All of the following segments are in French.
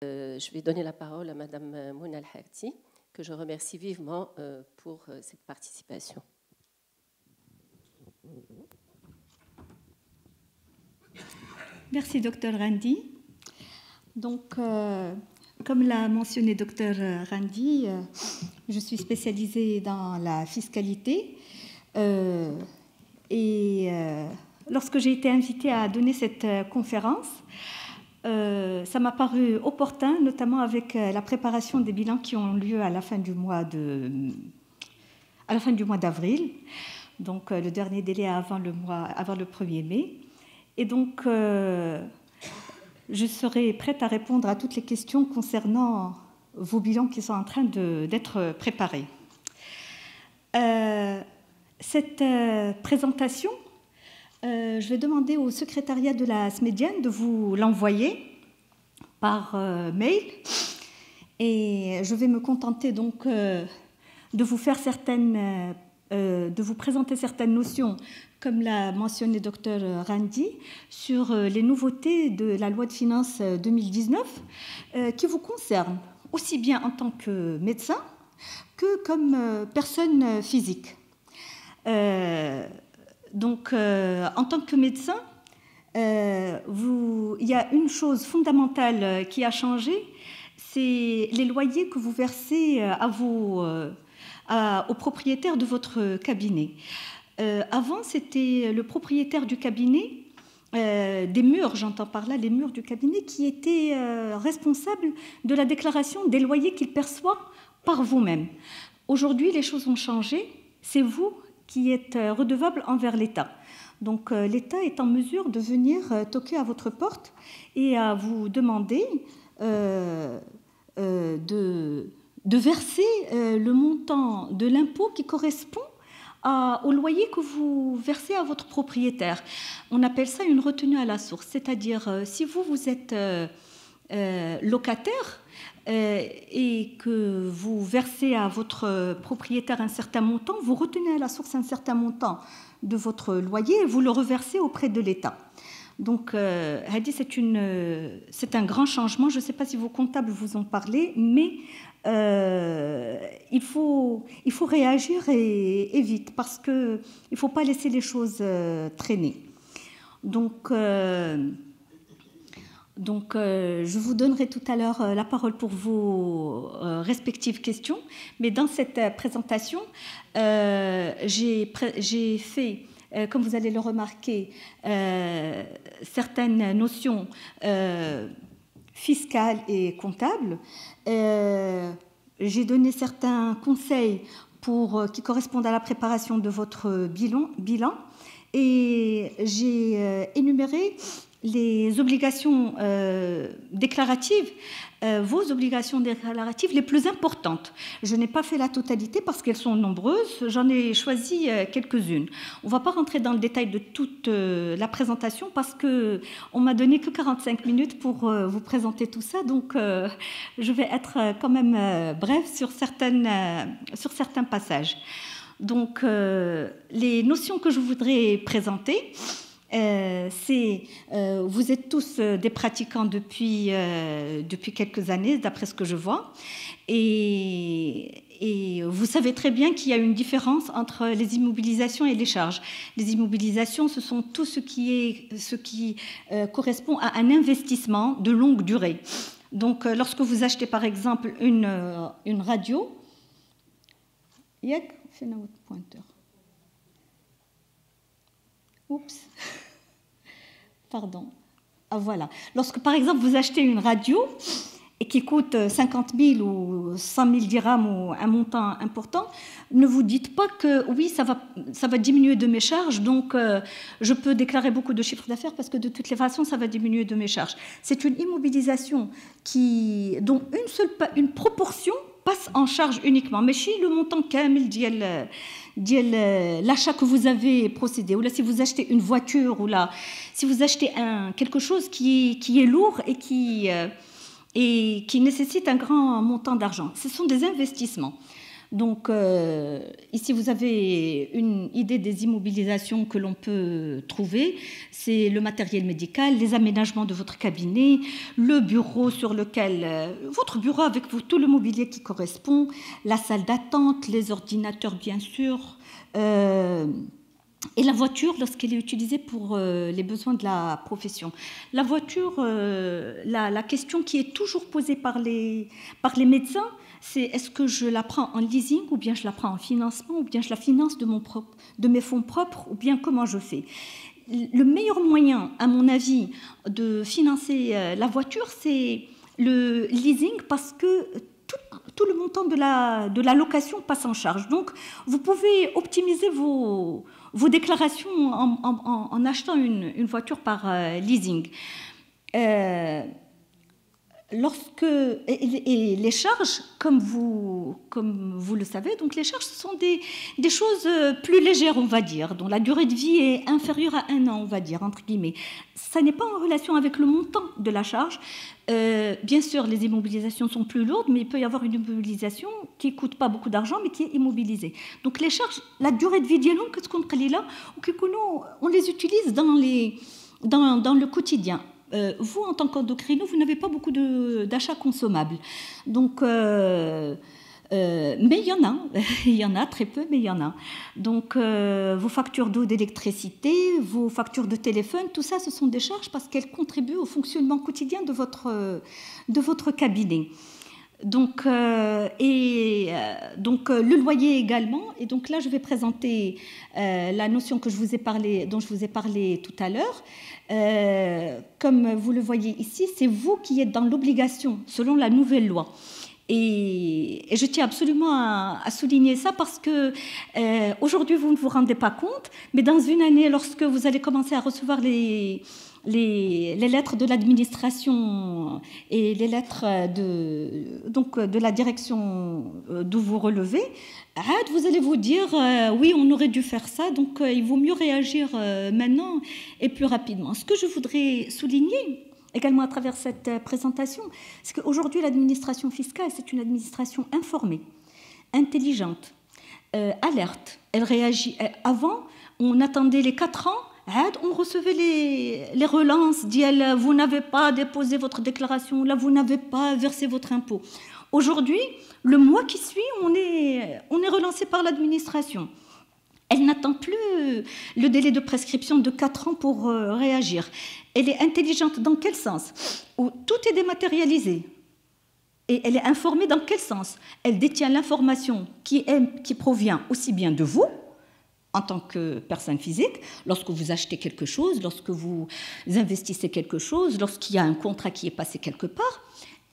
Je vais donner la parole à Madame Mouna El-Harti, que je remercie vivement pour cette participation. Merci, Dr Randi. Donc, comme l'a mentionné Dr Randi, je suis spécialisée dans la fiscalité lorsque j'ai été invitée à donner cette conférence, ça m'a paru opportun, notamment avec la préparation des bilans qui ont lieu à la fin du mois d'avril, donc le dernier délai avant le 1er mai. Et donc, je serai prête à répondre à toutes les questions concernant vos bilans qui sont en train d'être préparés. Cette présentation, je vais demander au secrétariat de la SMEDIAN de vous l'envoyer par mail. Et je vais me contenter donc de vous présenter certaines notions, comme l'a mentionné Dr Randi, sur les nouveautés de la loi de finances 2019 qui vous concernent, aussi bien en tant que médecin que comme personne physique. Donc, en tant que médecin, il y a une chose fondamentale qui a changé, c'est les loyers que vous versez aux propriétaires de votre cabinet. Avant, c'était le propriétaire du cabinet, des murs, j'entends par là les murs du cabinet, qui était responsable de la déclaration des loyers qu'il perçoit par vous-même. Aujourd'hui, les choses ont changé, c'est vous qui êtes redevable envers l'État. Donc l'État est en mesure de venir toquer à votre porte et à vous demander de verser le montant de l'impôt qui correspond au loyer que vous versez à votre propriétaire. On appelle ça une retenue à la source, c'est-à-dire si vous êtes locataire et que vous versez à votre propriétaire un certain montant, vous retenez à la source un certain montant de votre loyer et vous le reversez auprès de l'État. Donc, Hadi, c'est un grand changement. Je ne sais pas si vos comptables vous ont parlé, mais il faut réagir et vite, parce qu'il ne faut pas laisser les choses traîner. Donc, je vous donnerai tout à l'heure la parole pour vos respectives questions. Mais dans cette présentation, j'ai fait, comme vous allez le remarquer, certaines notions fiscales et comptables. J'ai donné certains conseils qui correspondent à la préparation de votre bilan. Et j'ai énuméré les obligations déclaratives, vos obligations déclaratives les plus importantes. Je n'ai pas fait la totalité parce qu'elles sont nombreuses, j'en ai choisi quelques-unes. On ne va pas rentrer dans le détail de toute la présentation parce qu'on m'a donné que 45 minutes pour vous présenter tout ça, donc je vais être quand même brève sur certains passages. Donc, les notions que je voudrais présenter, vous êtes tous des pratiquants depuis quelques années, d'après ce que je vois, et vous savez très bien qu'il y a une différence entre les immobilisations et les charges. Les immobilisations, ce sont tout ce qui correspond à un investissement de longue durée. Donc, lorsque vous achetez par exemple une radio, fais notre pointeur. Oups. Pardon. Ah, voilà. Lorsque, par exemple, vous achetez une radio et qui coûte 50 000 ou 100 000 dirhams ou un montant important, ne vous dites pas que oui, ça va diminuer de mes charges, donc je peux déclarer beaucoup de chiffre d'affaires parce que de toutes les façons, ça va diminuer de mes charges. C'est une immobilisation dont une proportion passe en charge uniquement. Mais si le montant kamel l'achat que vous avez procédé, ou là si vous achetez une voiture, ou là si vous achetez quelque chose qui est lourd et qui nécessite un grand montant d'argent, ce sont des investissements. Donc, ici, vous avez une idée des immobilisations que l'on peut trouver. C'est le matériel médical, les aménagements de votre cabinet, le bureau sur lequel... votre bureau avec tout le mobilier qui correspond, la salle d'attente, les ordinateurs, bien sûr, et la voiture lorsqu'elle est utilisée pour les besoins de la profession. La voiture, la question qui est toujours posée par les médecins, c'est est-ce que je la prends en leasing ou bien je la prends en financement ou bien je la finance de mes fonds propres ou bien comment je fais. Le meilleur moyen, à mon avis, de financer la voiture, c'est le leasing parce que tout le montant de la location passe en charge. Donc, vous pouvez optimiser vos déclarations en achetant une voiture par leasing. Et les charges, comme vous le savez, donc les charges ce sont des choses plus légères, on va dire, dont la durée de vie est inférieure à 1 an, on va dire, entre guillemets. Ça n'est pas en relation avec le montant de la charge. Bien sûr, les immobilisations sont plus lourdes, mais il peut y avoir une immobilisation qui ne coûte pas beaucoup d'argent, mais qui est immobilisée. Donc les charges, la durée de vie est longue, qu'est-ce qu'on est là, on les utilise dans le quotidien. Vous, en tant qu'endocrino, vous n'avez pas beaucoup d'achats consommables. Donc, mais il y en a très peu, mais il y en a. Donc, vos factures d'eau, d'électricité, vos factures de téléphone, tout ça, ce sont des charges parce qu'elles contribuent au fonctionnement quotidien de votre cabinet. Donc, le loyer également. Et donc là, je vais présenter la notion dont je vous ai parlé tout à l'heure. Comme vous le voyez ici, c'est vous qui êtes dans l'obligation, selon la nouvelle loi. Et je tiens absolument à souligner ça parce que aujourd'hui, vous ne vous rendez pas compte, mais dans une année, lorsque vous allez commencer à recevoir les lettres de l'administration et les lettres de la direction d'où vous relevez, vous allez vous dire oui, on aurait dû faire ça, donc il vaut mieux réagir maintenant et plus rapidement. Ce que je voudrais souligner également à travers cette présentation, c'est qu'aujourd'hui l'administration fiscale, c'est une administration informée, intelligente, alerte. Elle réagit. Avant, on attendait les 4 ans. On recevait les relances, dit vous n'avez pas déposé votre déclaration, là vous n'avez pas versé votre impôt. Aujourd'hui, le mois qui suit, on est relancé par l'administration. Elle n'attend plus le délai de prescription de 4 ans pour réagir. Elle est intelligente dans quel sens? Tout est dématérialisé. Et elle est informée dans quel sens? Elle détient l'information qui provient aussi bien de vous, en tant que personne physique, lorsque vous achetez quelque chose, lorsque vous investissez quelque chose, lorsqu'il y a un contrat qui est passé quelque part,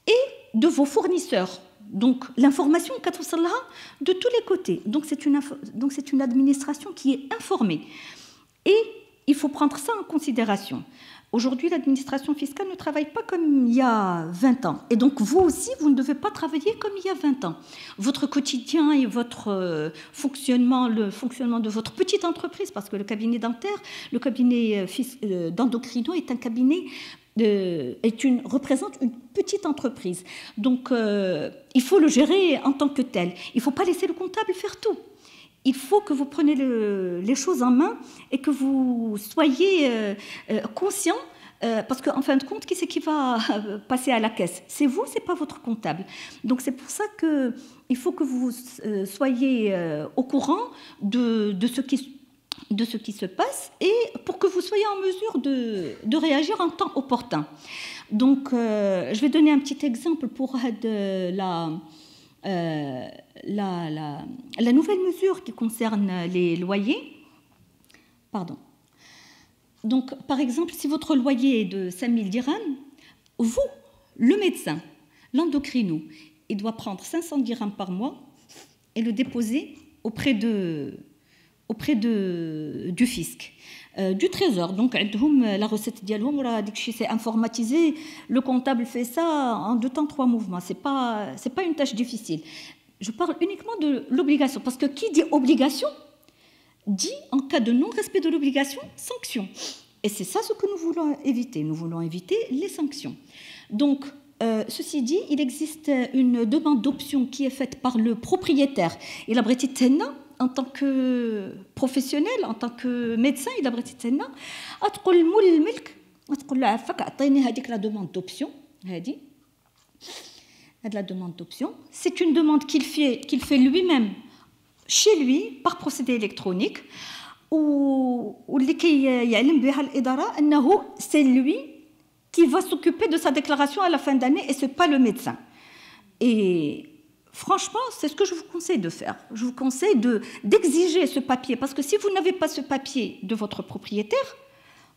et de vos fournisseurs. Donc l'information de tous les côtés. Donc c'est une administration qui est informée. Et il faut prendre ça en considération. Aujourd'hui, l'administration fiscale ne travaille pas comme il y a 20 ans. Et donc, vous aussi, vous ne devez pas travailler comme il y a 20 ans. Votre quotidien et votre fonctionnement, le fonctionnement de votre petite entreprise, parce que le cabinet dentaire, le cabinet d'endocrino est un cabinet, représente une petite entreprise. Donc, il faut le gérer en tant que tel. Il ne faut pas laisser le comptable faire tout. Il faut que vous preniez les choses en main et que vous soyez conscient, parce qu'en fin de compte, qui c'est qui va passer à la caisse? C'est vous, c'est pas votre comptable. Donc c'est pour ça qu'il faut que vous soyez au courant de ce qui se passe et pour que vous soyez en mesure de réagir en temps opportun. Donc je vais donner un petit exemple pour la nouvelle mesure qui concerne les loyers. Pardon. Donc, par exemple, si votre loyer est de 5 000 dirhams, vous, le médecin, l'endocrino, il doit prendre 500 dirhams par mois et le déposer auprès du fisc, du trésor. Donc, la recette c'est informatisé. Le comptable fait ça en 2 temps, 3 mouvements. C'est pas une tâche difficile. Je parle uniquement de l'obligation, parce que qui dit obligation dit, en cas de non-respect de l'obligation, sanction. Et c'est ça ce que nous voulons éviter. Nous voulons éviter les sanctions. Donc, Ceci dit, il existe une demande d'option qui est faite par le propriétaire. Il a en tant que professionnel, en tant que médecin, il a la demande d'option. C'est une demande qu'il fait lui-même chez lui par procédé électronique. C'est lui qui va s'occuper de sa déclaration à la fin d'année et ce n'est pas le médecin. Et franchement, c'est ce que je vous conseille de faire. Je vous conseille d'exiger ce papier, parce que si vous n'avez pas ce papier de votre propriétaire,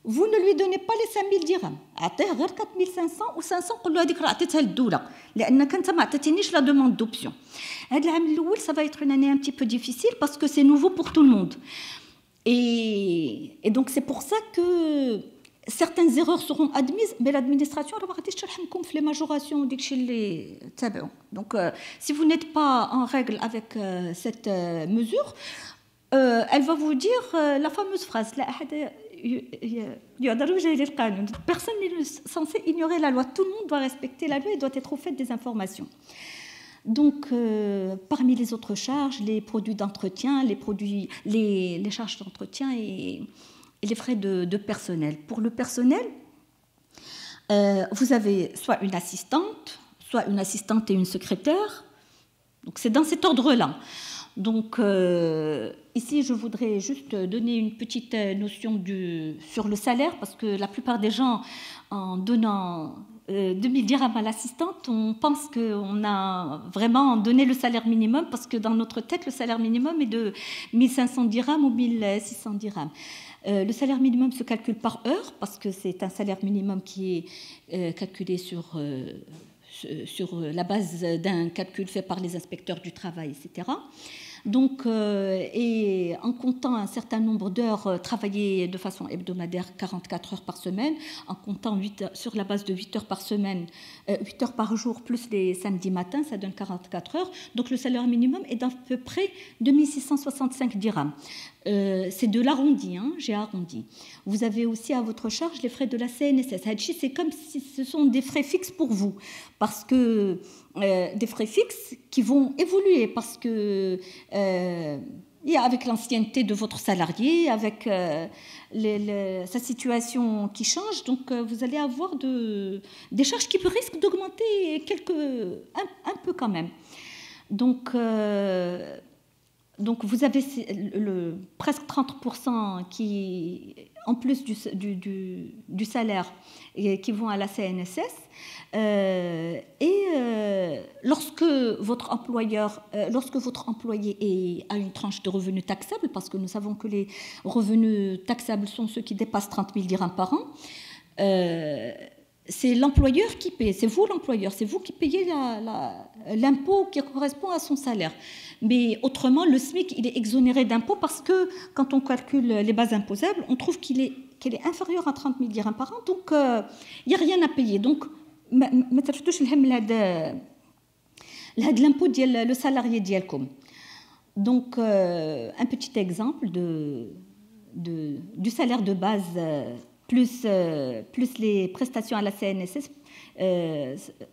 vous ne lui donnez pas les 5 000 dirhams. أعطيه غير 4 500 ou 500 قول له هذيك راه عطيتها للدولة لأنك أنت ما عطيتينيش la demande d'option. هذا العام الأول ça va être une année un petit peu difficile parce que c'est nouveau pour tout le monde. Et donc c'est pour ça que certaines erreurs seront admises, mais l'administration va les majorations. Donc, si vous n'êtes pas en règle avec cette mesure, elle va vous dire la fameuse phrase personne n'est censé ignorer la loi. Tout le monde doit respecter la loi et doit être au fait des informations. Donc, parmi les autres charges, les produits d'entretien, les charges d'entretien et les frais de personnel. Pour le personnel, vous avez soit une assistante et une secrétaire. Donc, c'est dans cet ordre-là. Donc, ici, je voudrais juste donner une petite notion sur le salaire, parce que la plupart des gens, en donnant 2000 dirhams à l'assistante, on pense qu'on a vraiment donné le salaire minimum, parce que dans notre tête, le salaire minimum est de 1500 dirhams ou 1600 dirhams. Le salaire minimum se calcule par heure, parce que c'est un salaire minimum qui est calculé sur la base d'un calcul fait par les inspecteurs du travail, etc. Donc, et en comptant un certain nombre d'heures travaillées de façon hebdomadaire, 44 heures par semaine, en comptant sur la base de 8 heures par semaine, 8 heures par jour, plus les samedis matins, ça donne 44 heures. Donc, le salaire minimum est d'à peu près 2665 dirhams. C'est de l'arrondi, hein, j'ai arrondi. Vous avez aussi à votre charge les frais de la CNSS. C'est comme si ce sont des frais fixes pour vous, parce que des frais fixes qui vont évoluer, parce que avec l'ancienneté de votre salarié, avec sa situation qui change, donc vous allez avoir des charges qui risquent d'augmenter un peu quand même. Donc vous avez presque 30% qui, en plus du salaire, qui vont à la CNSS. Lorsque votre employé a une tranche de revenus taxables, parce que nous savons que les revenus taxables sont ceux qui dépassent 30 000 dirhams par an, c'est l'employeur qui paie, c'est vous l'employeur, c'est vous qui payez l'impôt qui correspond à son salaire. Mais autrement, le SMIC, il est exonéré d'impôt parce que quand on calcule les bases imposables, on trouve qu'elle est inférieure à 30 000 dirhams par an, donc il n'y a rien à payer. Donc, ما ترفدوش الهم لهذا l'impôt ديال le salarié ديالكم. Donc, un petit exemple du salaire de base plus les prestations à la CNSS.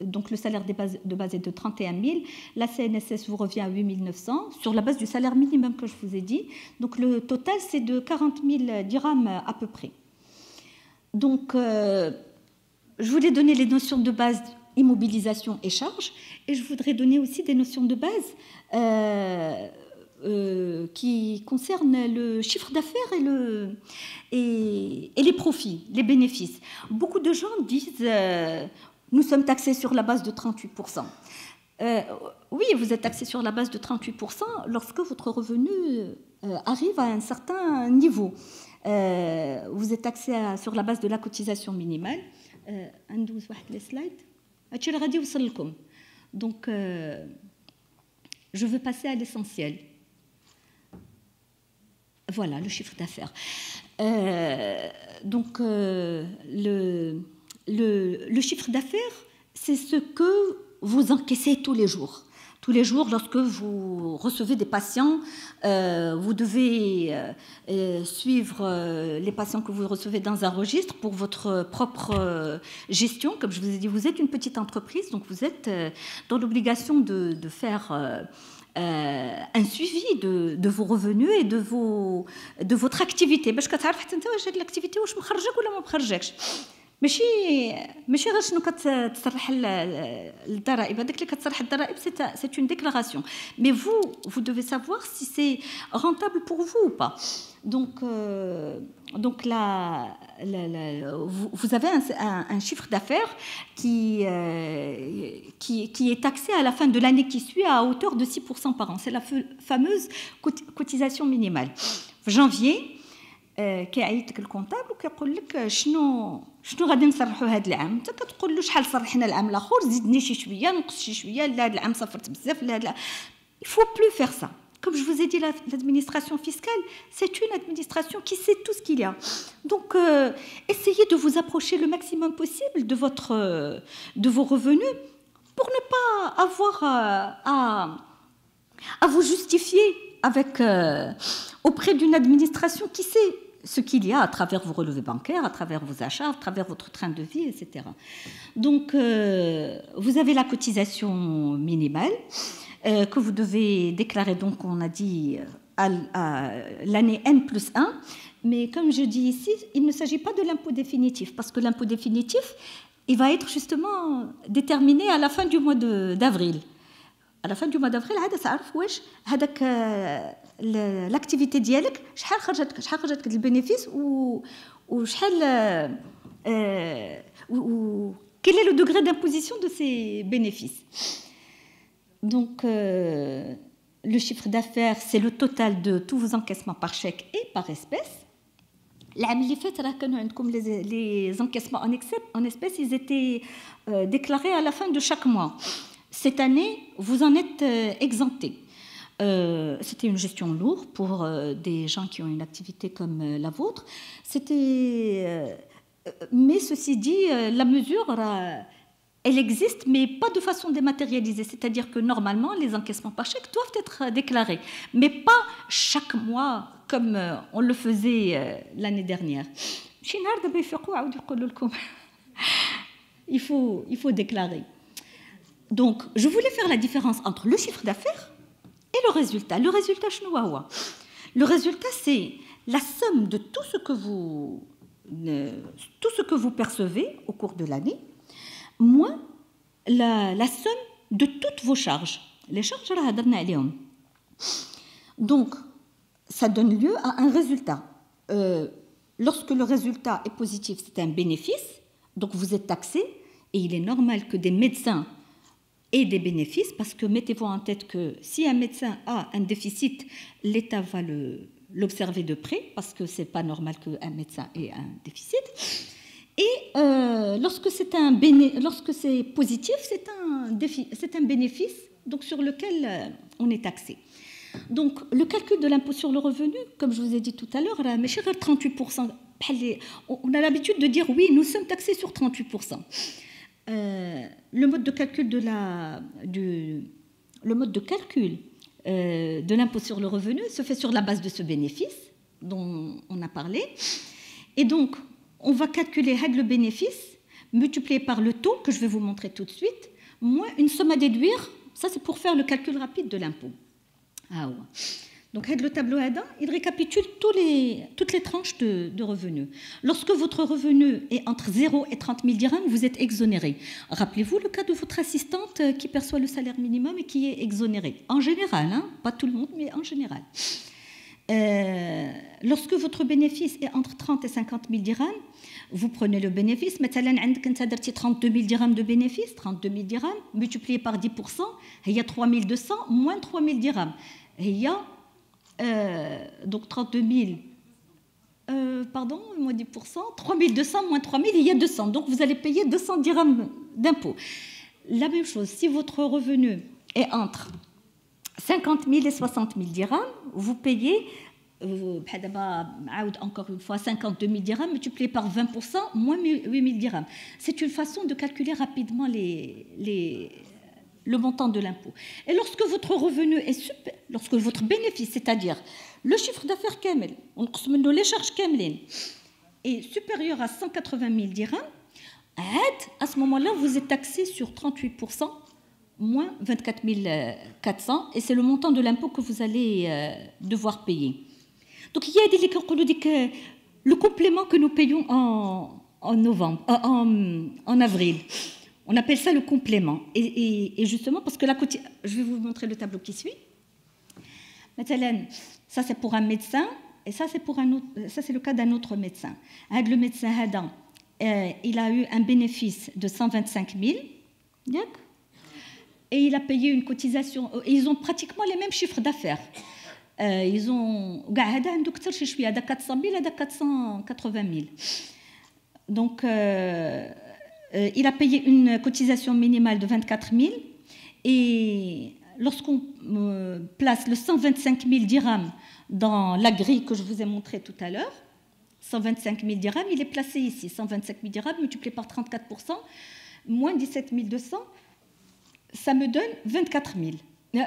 Donc le salaire de base est de 31 000. La CNSS vous revient à 8 900 sur la base du salaire minimum que je vous ai dit. Donc le total, c'est de 40 000 dirhams à peu près. Donc, je voulais donner les notions de base immobilisation et charges, et je voudrais donner aussi des notions de base qui concernent le chiffre d'affaires et les profits, les bénéfices. Beaucoup de gens disent nous sommes taxés sur la base de 38%. Oui, vous êtes taxé sur la base de 38% lorsque votre revenu arrive à un certain niveau. Vous êtes taxé sur la base de la cotisation minimale. Donc, je veux passer à l'essentiel. Voilà, le chiffre d'affaires. Donc, le chiffre d'affaires, c'est ce que vous encaissez tous les jours. Tous les jours, lorsque vous recevez des patients, vous devez suivre les patients que vous recevez dans un registre pour votre propre gestion. Comme je vous ai dit, vous êtes une petite entreprise, donc vous êtes dans l'obligation de faire un suivi de vos revenus et de votre activité. باش كتعرف حتى انت واش هاد l'activité واش مخرجك ولا ما مخرجكش. ماشي غير شنو كتصرح الضرائب. هذاك اللي كتصرح الضرائب c'est une déclaration. Mais vous devez savoir si c'est rentable pour vous ou pas. Donc là, vous avez un chiffre d'affaires qui est taxé à la fin de l'année qui suit à hauteur de 6% par an. C'est la fameuse cotisation minimale. En janvier, كيعيطك الكونطابل وكيقول لك شنو غادي نصرحوا هذا العام. انت كتقول له شحال صرحنا العام الاخر، زيدني شي شويه، نقص شي شويه، لا هذا العام صفرت بزاف، لا il faut plus faire ça. Comme je vous ai dit, l'administration fiscale, c'est une administration qui sait tout ce qu'il y a. Donc, essayez de vous approcher le maximum possible de vos revenus pour ne pas avoir à vous justifier auprès d'une administration qui sait ce qu'il y a à travers vos relevés bancaires, à travers vos achats, à travers votre train de vie, etc. Donc, vous avez la cotisation minimale que vous devez déclarer, donc on a dit, à l'année N+1. Mais comme je dis ici, il ne s'agit pas de l'impôt définitif, parce que l'impôt définitif, il va être justement déterminé à la fin du mois d'avril. À la fin du mois d'avril, l'activité ديالك شحال خرجت لك البينيفيس وشحال quel est le degré d'imposition de ces bénéfices. Donc le chiffre d'affaires, c'est le total de tous vos encaissements par chèque et par espèce. العام اللي فات راه كانوا عندكم les encaissements en espèces, ils étaient déclarés à la fin de chaque mois. Cette année, vous en êtes exempté. C'était une gestion lourde pour des gens qui ont une activité comme la vôtre. Mais ceci dit, la mesure, elle existe, mais pas de façon dématérialisée. C'est-à-dire que normalement, les encaissements par chèque doivent être déclarés, mais pas chaque mois comme on le faisait l'année dernière. Il faut déclarer. Donc, je voulais faire la différence entre le chiffre d'affaires et le résultat. Le résultat, c'est la somme de tout ce que vous percevez au cours de l'année, moins la somme de toutes vos charges. Les charges, donc, ça donne lieu à un résultat. Lorsque le résultat est positif, c'est un bénéfice, donc vous êtes taxé, et il est normal que des médecins et des bénéfices, parce que mettez-vous en tête que si un médecin a un déficit, l'État va l'observer de près, parce que ce n'est pas normal qu'un médecin ait un déficit. Et lorsque c'est positif, c'est un bénéfice donc, sur lequel on est taxé. Donc le calcul de l'impôt sur le revenu, comme je vous ai dit tout à l'heure, 38%. On a l'habitude de dire oui, nous sommes taxés sur 38%. Le mode de calcul de l'impôt sur le revenu se fait sur la base de ce bénéfice dont on a parlé. Et donc, on va calculer le bénéfice multiplié par le taux que je vais vous montrer tout de suite, moins une somme à déduire. Ça, c'est pour faire le calcul rapide de l'impôt. Donc, le tableau il récapitule toutes les tranches de revenus. Lorsque votre revenu est entre 0 et 30 000 dirhams, vous êtes exonéré. Rappelez-vous le cas de votre assistante qui perçoit le salaire minimum et qui est exonérée. En général, pas tout le monde, mais en général. Lorsque votre bénéfice est entre 30 et 50 000 dirhams, vous prenez le bénéfice. Maintenant, vous 32 000 dirhams de bénéfice, 32 000 dirhams, multiplié par 10%, il y a 3 200 moins 3 000 dirhams. Il y a donc 32 000, moins 10%, 3 200 moins 3 000, il y a 200. Donc vous allez payer 200 dirhams d'impôt. La même chose, si votre revenu est entre 50 000 et 60 000 dirhams, vous payez, encore une fois, 52 000 dirhams multiplié par 20%, moins 8 000 dirhams. C'est une façon de calculer rapidement le montant de l'impôt. Et lorsque votre revenu lorsque votre bénéfice, c'est-à-dire le chiffre d'affaires kamel, on consomme les charges kamlin, est supérieur à 180 000 dirhams, à ce moment-là, vous êtes taxé sur 38%, moins 24 400, et c'est le montant de l'impôt que vous allez devoir payer. Donc il y a des gens le complément que nous payons en novembre, en avril. On appelle ça le complément. Et justement, parce que je vais vous montrer le tableau qui suit. Ça, c'est pour un médecin, et ça, c'est le cas d'un autre médecin. Le médecin, il a eu un bénéfice de 125 000, et il a payé une cotisation. Ils ont pratiquement les mêmes chiffres d'affaires. Ils ont 400 000 à 480 000. Donc, il a payé une cotisation minimale de 24 000. Et lorsqu'on place le 125 000 dirhams dans la grille que je vous ai montrée tout à l'heure, 125 000 dirhams, il est placé ici. 125 000 dirhams multiplié par 34%, moins 17 200, ça me donne 24 000.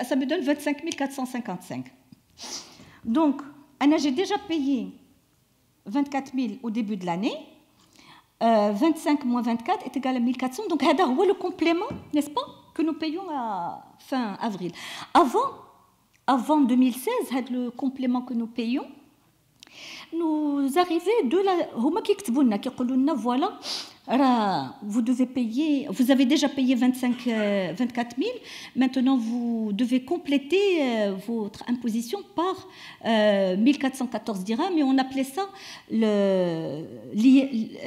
Ça me donne 25 455. Donc, j'ai déjà payé 24 000 au début de l'année. 25 moins 24 est égal à 1400. Donc, c'est le complément, n'est-ce pas, que nous payons à fin avril. Avant 2016, le complément que nous payons, nous arrivait de la... Voilà, vous devez payer, vous avez déjà payé 24 000, maintenant vous devez compléter votre imposition par 1414 dirhams, et on appelait ça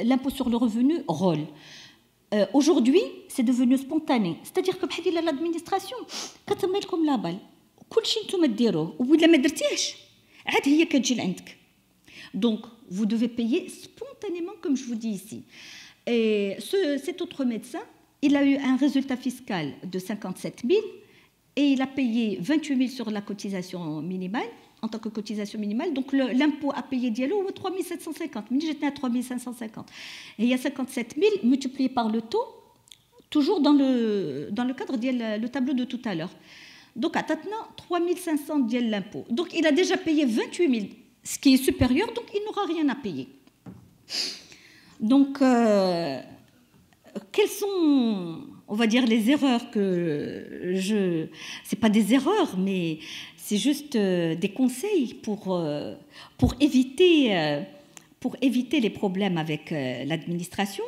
l'impôt sur le revenu rôle. Aujourd'hui, c'est devenu spontané, c'est-à-dire que l'administration, quand on met comme la balle, كل شيء نتوما ديروه وإلا ما درتيهش عاد هي كتجي لعندك. Donc vous devez payer spontanément, comme je vous dis ici. Et cet autre médecin, il a eu un résultat fiscal de 57 000 et il a payé 28 000 sur la cotisation minimale, en tant que cotisation minimale. Donc l'impôt à payer dialogue est 3 750. J'étais à 3 550. Et il y a 57 000 multiplié par le taux, toujours dans le cadre du tableau de tout à l'heure. Donc à maintenant 3 500 de l'impôt. Donc il a déjà payé 28 000, ce qui est supérieur, donc il n'aura rien à payer. Donc, quelles sont, on va dire, les erreurs que c'est pas des erreurs, mais c'est juste des conseils pour éviter les problèmes avec l'administration.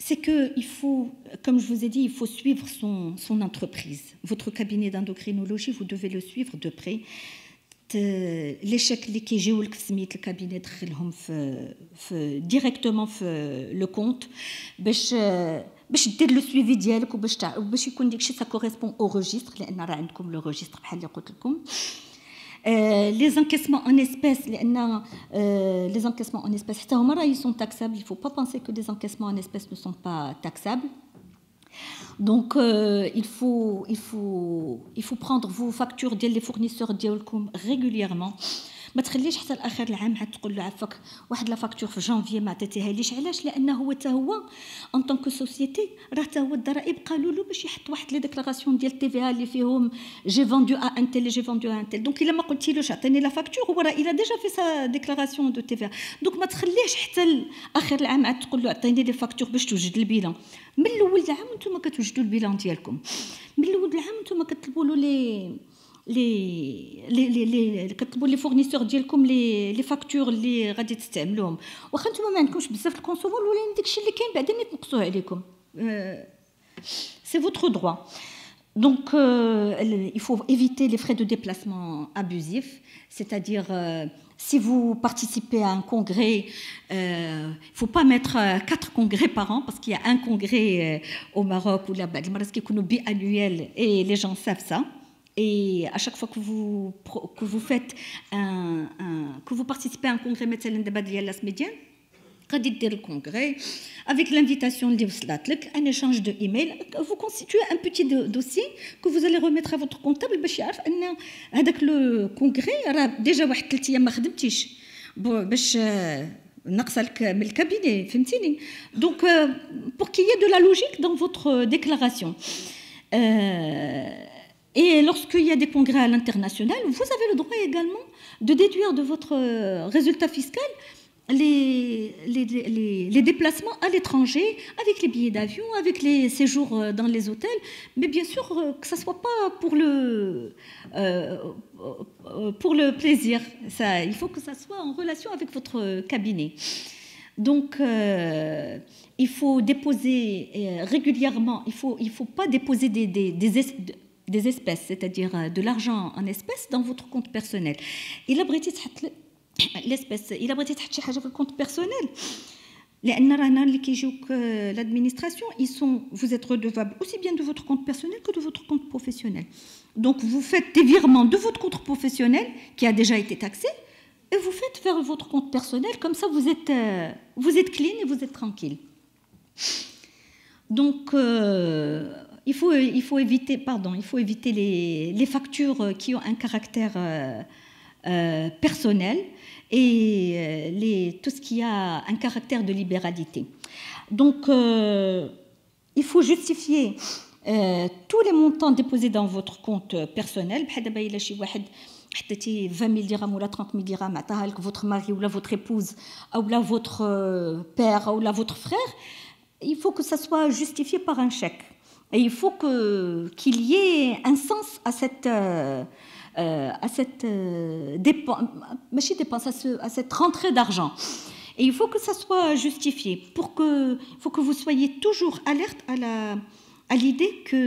C'est qu'il faut, comme je vous ai dit, il faut suivre son entreprise. Votre cabinet d'endocrinologie, vous devez le suivre de près. l'échec اللي كيجيو لك في سمية الكابيني تدخلهم في ديريكتومون في لو كونت باش دير لو سويفي ديالك وباش يكون داكشي سا كوريسبون او ريجستر لان راه عندكم لو ريجستر بحال اللي قلت لكم. Les encaissements en espèces, les encaissements en espèces, ils sont taxables. Il ne faut pas penser que les encaissements en espèces ne sont pas taxables. Donc, il faut prendre vos factures des fournisseurs régulièrement. ما تخليش حتى لاخر العام عاد تقول له عفاك واحد لا فاكتور في جانفي ما عطيتيها ليش. علاش؟ لانه هو حتى هو ان طونك سوسيتي راه حتى هو الضرائب قالوا له باش يحط واحد لي ديكلاراسيون ديال تي في اللي فيهم جي فوندو ا ان تيل جي فوندو ا ان تيل. دونك الا ما قلتيلوش عطيني لا فاكتور هو راه الا ديجا في سا ديكلاراسيون دو تي في. دونك ما تخليش حتى لاخر العام عاد تقول له عطيني لي فاكتور باش توجد البيلان. من الاول العام نتوما كتوجدوا البيلان ديالكم. من الاول العام نتوما كتطلبوا له كتطلبوا لي فورنيسور ديالكم لي فاكتور اللي غادي تستعملوهم. واخا نتوما ما عندكمش بزاف الكونسومول ولا داكشي اللي كاين بعدا يتنقصوه عليكم. C'est votre droit. Donc, il faut éviter les frais de déplacement abusifs, c'est-à-dire si vous participez à un congrès, il ne faut pas mettre 4 congrès par an parce qu'il y a un congrès au Maroc ou là-bas, qui est biannuel et les gens savent ça. Et à chaque fois que vous faites que vous participez à un congrès مثلا دابا ديال لاس ميديان غادي دير الكونغري avec l'invitation اللي وصلت لك un échange de email, vous constituez un petit dossier que vous allez remettre à votre comptable باش يعرف ان هذاك لو كونغري راه ديجا واحد 3 ايام ما خدمتيش باش نقص لك من الكابيني فهمتيني. Donc pour qu'il y ait de la logique dans votre déclaration. lorsqu'il y a des congrès à l'international, vous avez le droit également de déduire de votre résultat fiscal les déplacements à l'étranger, avec les billets d'avion, avec les séjours dans les hôtels, mais bien sûr que ça ne soit pas pour le plaisir. Ça, il faut que ça soit en relation avec votre cabinet. Donc, il faut déposer régulièrement, il faut pas déposer des espèces, c'est-à-dire de l'argent en espèces dans votre compte personnel. Et là, l'espèce, il a besoin de شي حاجه في الكونت personnel. لان رانا اللي كيجيوك l'administration, vous êtes redevable aussi bien de votre compte personnel que de votre compte professionnel. Donc vous faites des virements de votre compte professionnel qui a déjà été taxé et vous faites vers votre compte personnel, comme ça vous êtes clean et vous êtes tranquille. Donc il faut éviter les factures qui ont un caractère personnel et tout ce qui a un caractère de libéralité. Donc, il faut justifier tous les montants déposés dans votre compte personnel. بحال دابا إلا شي واحد حطيتي 20 000 dirhams ولا 30 000 dirhams عطاها لك votre mari ou votre épouse ou là votre père ou là votre frère, il faut que ça soit justifié par un chèque. Et il faut qu'il y ait un sens à cette rentrée d'argent. Et il faut que ça soit justifié. Il faut que vous soyez toujours alerte à l'idée que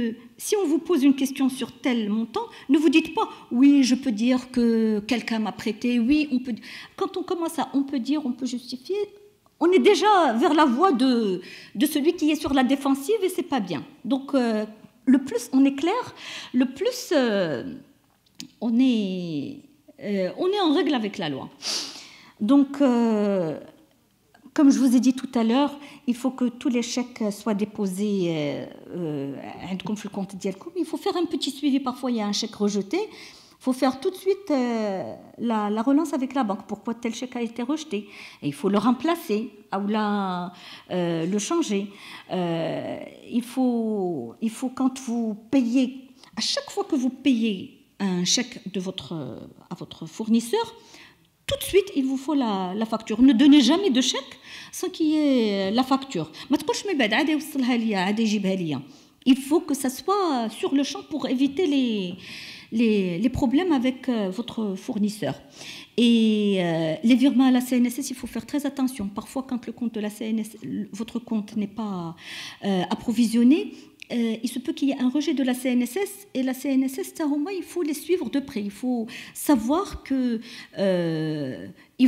si on vous pose une question sur tel montant, ne vous dites pas « oui, je peux dire que quelqu'un m'a prêté, oui, on peut... » Quand on commence à « on peut dire, on peut justifier », on est déjà vers la voie de celui qui est sur la défensive et c'est pas bien. Donc, le plus on est clair, le plus on est en règle avec la loi. Donc, comme je vous ai dit tout à l'heure, il faut que tous les chèques soient déposés عندكم في الكونت ديالكم. Il faut faire un petit suivi. Parfois, il y a un chèque rejeté. Il faut faire tout de suite la relance avec la banque. Pourquoi tel chèque a été rejeté? Et il faut le remplacer ou le changer. Il faut quand vous payez, à chaque fois que vous payez un chèque à votre fournisseur, tout de suite, il vous faut la facture. Ne donnez jamais de chèque sans qu'il y ait la facture. Il faut que ça soit sur le champ pour éviter les problèmes avec votre fournisseur. Et les virements à la CNSS, il faut faire très attention. Parfois, quand le compte de la CNSS, votre compte n'est pas approvisionné, il se peut qu'il y ait un rejet de la CNSS et la CNSS, il faut les suivre de près. Il faut savoir qu'ils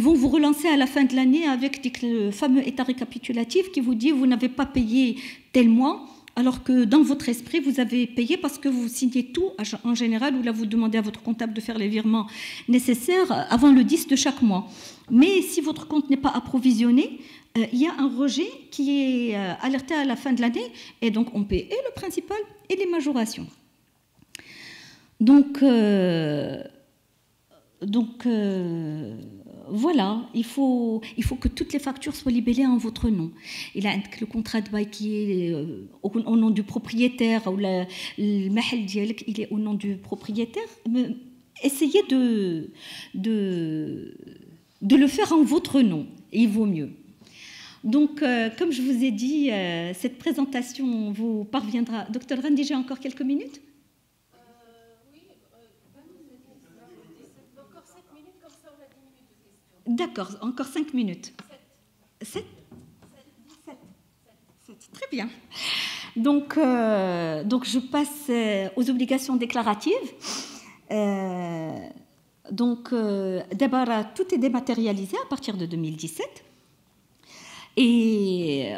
vont vous relancer à la fin de l'année avec le fameux état récapitulatif qui vous dit vous n'avez pas payé tel mois, alors que dans votre esprit, vous avez payé parce que vous signez tout en général, ou là vous demandez à votre comptable de faire les virements nécessaires avant le 10 de chaque mois. Mais si votre compte n'est pas approvisionné, il y a un rejet qui est alerté à la fin de l'année, et donc on paie et le principal et les majorations. Donc voilà, il faut que toutes les factures soient libellées en votre nom. Il y a le contrat de bail qui est au nom du propriétaire, ou le mahal dialek, il est au nom du propriétaire. Essayez de le faire en votre nom, et il vaut mieux. Donc, comme je vous ai dit, cette présentation vous parviendra. Docteur Randi, j'ai encore quelques minutes? D'accord, encore 5 minutes. 7 Très bien. Donc, je passe aux obligations déclaratives. D'abord, tout est dématérialisé à partir de 2017. Et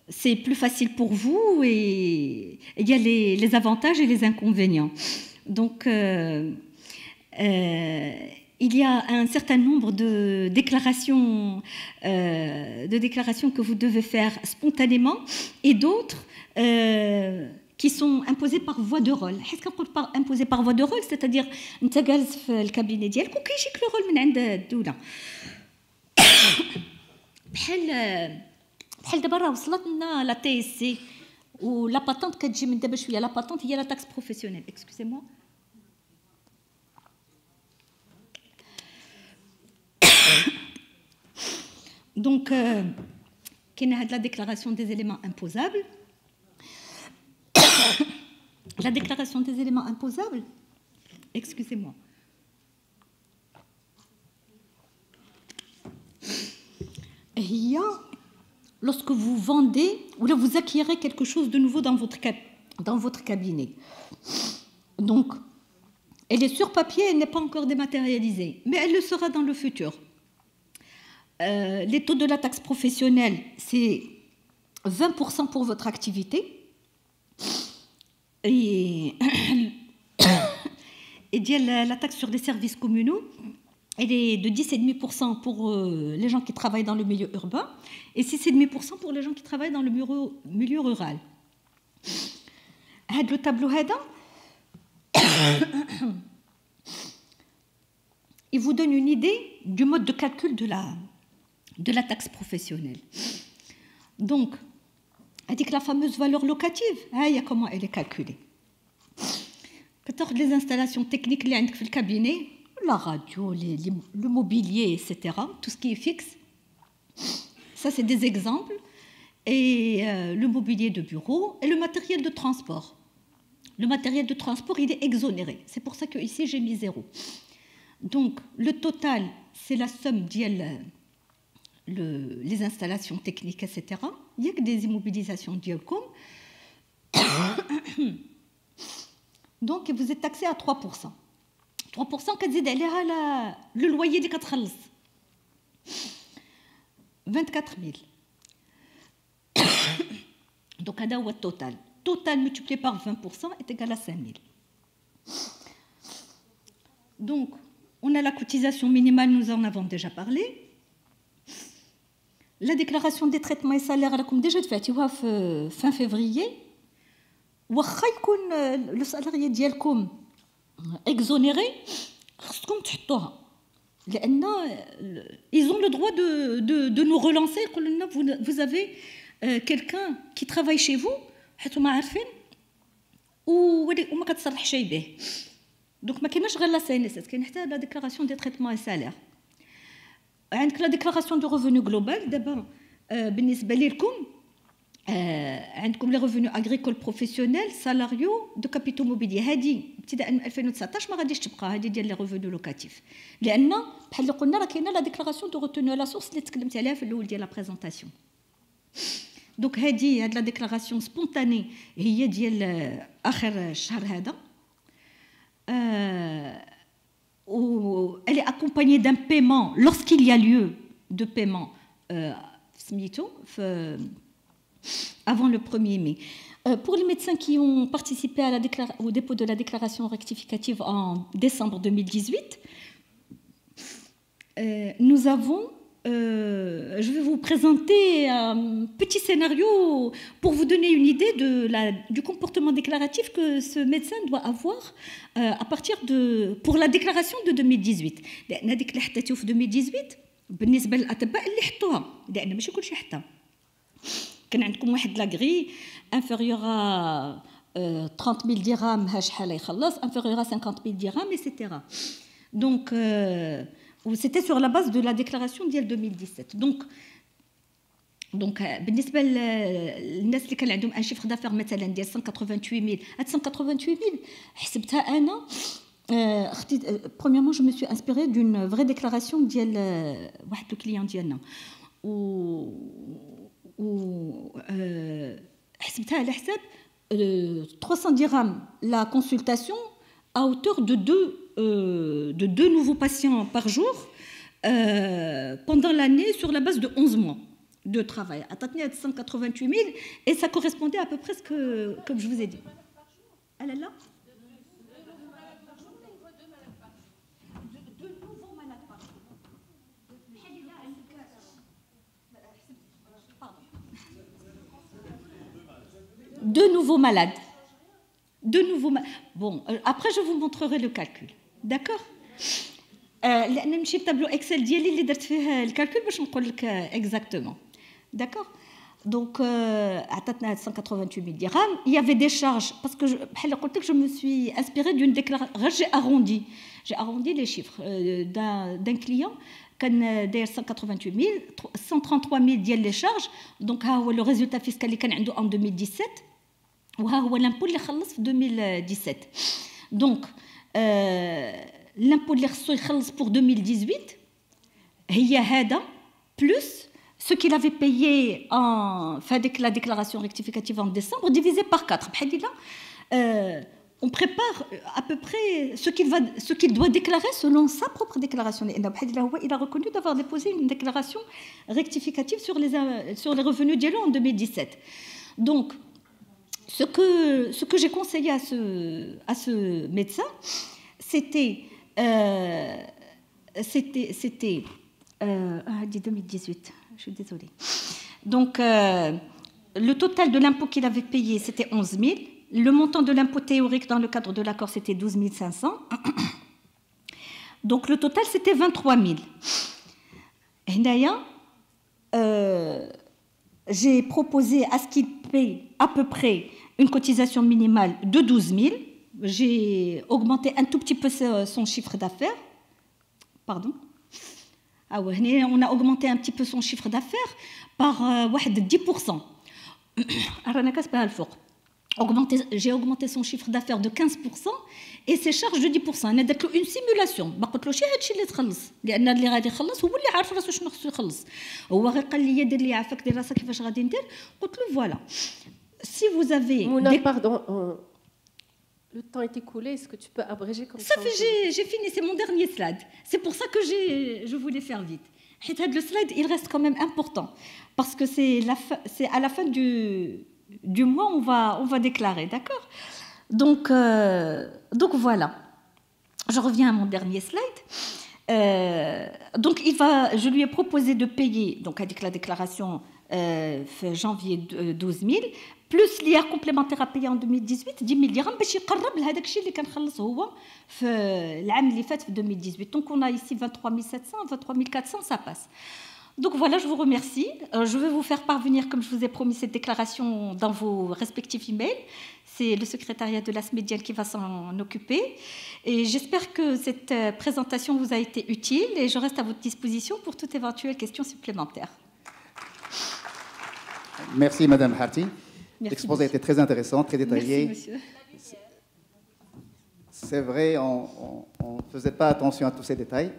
c'est plus facile pour vous, et il y a les avantages et les inconvénients. Donc, il y a un certain nombre de déclarations que vous devez faire spontanément, et d'autres qui sont imposées par voie de rôle. Imposées par voie de rôle, c'est-à-dire انت جالس في الكابيني ديالك وكيجيك لو رول من عند الدولة. بحال دابا راه وصلت لنا لا TSC ولا باتونت كتجي من دابا شويه. لا باتونت هي لا تاكس بروفيسيونيل. اكسكوزي موا Donc, qu'il y a la déclaration des éléments imposables. La déclaration des éléments imposables, excusez-moi. Il y a, lorsque vous vendez ou là vous acquérez quelque chose de nouveau dans votre cabinet. Donc, elle est sur papier, elle n'est pas encore dématérialisée, mais elle le sera dans le futur. Les taux de la taxe professionnelle, c'est 20% pour votre activité. Et la taxe sur les services communaux, elle est de 10,5% pour les gens qui travaillent dans le milieu urbain et 6,5% pour les gens qui travaillent dans le milieu rural. Le tableau il vous donne une idée du mode de calcul de la taxe professionnelle. Donc, elle dit que la fameuse valeur locative, comment elle est calculée. Les installations techniques, le cabinet, la radio, le mobilier, etc., tout ce qui est fixe. Ça, c'est des exemples. Et le mobilier de bureau et le matériel de transport. Le matériel de transport, il est exonéré. C'est pour ça qu'ici, j'ai mis 0. Donc, le total, c'est la somme les installations techniques, etc. Il y a que des immobilisations d'IELCOM. Donc, vous êtes taxé à 3%. 3% كتزيد عليها le loyer اللي كتخلص 24 000. Donc, هذا هو التوتال. Total multiplié par 20% est égal à 5 000. Donc, on a la cotisation minimale, nous en avons déjà parlé. La déclaration des traitements et salaires, comme déjà fait fin février. واخا يكون لو سالاريي ديالكم exonéré, خصكم تحطوها لان ils ont le droit de nous relancer. Vous avez quelqu'un qui travaille chez vous حيت ما عارفين وما كتصرح شيء به. دونك ما كايناش غير لا سي ان اس اس، كاين حتى لا ديكلاراسيون دي تريتمون اي سالير. عندك لا ديكلاراسيون دو ريفوني جلوبال. دابا بالنسبه لكم عندكم لي ريفوني اغريكول بروفيسيونيل سالاريو دو كابيتو موبيلي. هذه ابتداء من 2019 ما غاديش تبقى، هذه ديال لي ريفوني لوكاتيف، لان بحال اللي قلنا راه كاينه لا ديكلاراسيون دو روتوني لا سورس اللي تكلمت عليها في الاول ديال لا بريزونطاسيون. دونك هاد لا ديكلاراسيون سبونتاني هي ديال اخر الشهر هذا. Elle est accompagnée d'un paiement lorsqu'il y a lieu de paiement avant le 1er mai. Pour les médecins qui ont participé à au dépôt de la déclaration rectificative en décembre 2018, nous avons je vais vous présenter un petit scénario pour vous donner une idée du comportement déclaratif que ce médecin doit avoir à partir pour la déclaration de 2018. لأن هذيك اللي حطيتو في 2018 بالنسبة للأطباء اللي حطوها، لأن ماشي كلشي حطها. كان عندكم واحد لاغري inférieur à 30 000 dirhams ها شحال يخلص، inférieur à 50 000 dirhams, etc. Donc c'était sur la base de la déclaration ديال 2017. Donc بالنسبه للناس اللي كان عندهم ان شيفر دافير مثلا ديال 188 000، هاد 188 000 حسبتها انا اختي. premièrement je me suis inspirée d'une vraie déclaration ديال واحد الكليون ديالنا حسبتها على حساب 300 dirhams la consultation à hauteur de deux nouveaux patients par jour pendant l'année sur la base de 11 mois de travail. À 188 000 et ça correspondait à peu près ce que, comme je vous ai dit. Elle est là. Deux nouveaux malades. Bon, après je vous montrerai le calcul. D'accord. لأن ماشي التابلو اكسل ديالي اللي درت فيه الكالكول باش نقول لك اكزاكتومون. داكور. دونك عطاتنا 188 000 dirhams. Il y avait des charges parce que بحال قلت لك je me suis inspirée d'une déclaration. J'ai arrondi les chiffres d'un client كان داير 133 000 ديال لي شارج. دونك ها هو لو ريزولتا فيسكال اللي كان عنده ان 2017 وها هو لامبو اللي خلص في 2017. دونك لامبو اللي خصو يخلص pour 2018 هي هذا بلس ce qu'il avait payé en fait la déclaration rectificative en décembre divisé par 4. بحال on prépare à peu près ce qu'il doit déclarer selon sa propre déclaration. Il a reconnu d'avoir déposé une déclaration rectificative sur les revenus d'Yelo en 2017. Donc, ce que j'ai conseillé à ce médecin, c'était 2018, je suis désolée. Donc, le total de l'impôt qu'il avait payé, c'était 11 000. Le montant de l'impôt théorique dans le cadre de l'accord, c'était 12 500. Donc, le total, c'était 23 000. Et d'ailleurs, j'ai proposé à ce qu'il paye à peu près une cotisation minimale de 12 000. J'ai augmenté un tout petit peu son chiffre d'affaires. Pardon. Ah ouais, on a augmenté un petit peu son chiffre d'affaires par 10%. J'ai augmenté son chiffre d'affaires de 15% et ses charges de 10%. انا درت له une simulation ما قلت له شي هادشي اللي تخلص لان اللي غادي يخلص هو اللي عارف راسو شنو خصو يخلص. هو غير قال لي دير لي عافاك دير راسك كيفاش غادي ندير. قلت له فوالا si vous avez pardon le temps est écoulé, est-ce que tu peux abréger comme ça? J'ai fini, c'est mon dernier slide. C'est pour ça que je voulais faire vite. Le slide, il reste quand même important parce que c'est à la fin du mois on va déclarer, d'accord? Donc voilà. Je reviens à mon dernier slide. Donc je lui ai proposé de payer, donc avec la déclaration janvier 12 000 plus l'IR complémentaire à payer en 2018 10 000 dirhams باش يقرب لهذاك الشيء اللي كان خلص هو في العام اللي فات في 2018. Donc on a ici 23 700, 23 400, ça passe. Donc voilà, je vous remercie. Je vais vous faire parvenir, comme je vous ai promis, cette déclaration dans vos respectifs emails. C'est le secrétariat de l'ASMEDIAN qui va s'en occuper. Et j'espère que cette présentation vous a été utile et je reste à votre disposition pour toute éventuelle question supplémentaire. Merci Madame Harti. L'exposé était très intéressant, très détaillé. Merci, monsieur. C'est vrai, on ne faisait pas attention à tous ces détails.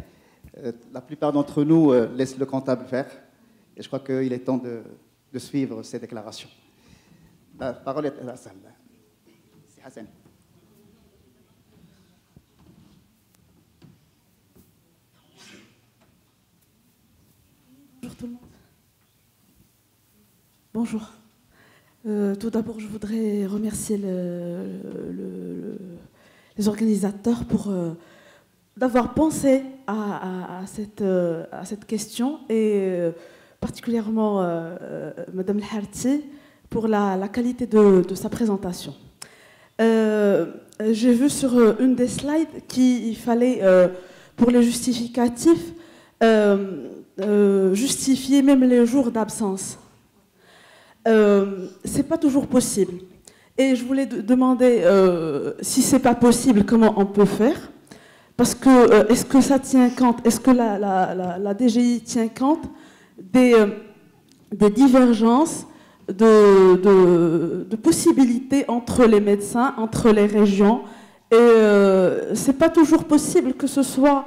La plupart d'entre nous laissent le comptable faire. Et je crois qu'il est temps de suivre ces déclarations. La parole est à la salle. C'est Hassan. Bonjour tout le monde. Bonjour. Tout d'abord, je voudrais remercier les organisateurs d'avoir pensé à cette question et particulièrement Madame El Harti pour la qualité de sa présentation. J'ai vu sur une des slides qu'il fallait, pour les justificatifs, justifier même les jours d'absence. C'est pas toujours possible. Et je voulais demander si c'est pas possible, comment on peut faire. Parce que est-ce que ça tient compte, est-ce que la DGI tient compte des divergences de possibilités entre les médecins, entre les régions. Et c'est pas toujours possible que ce soit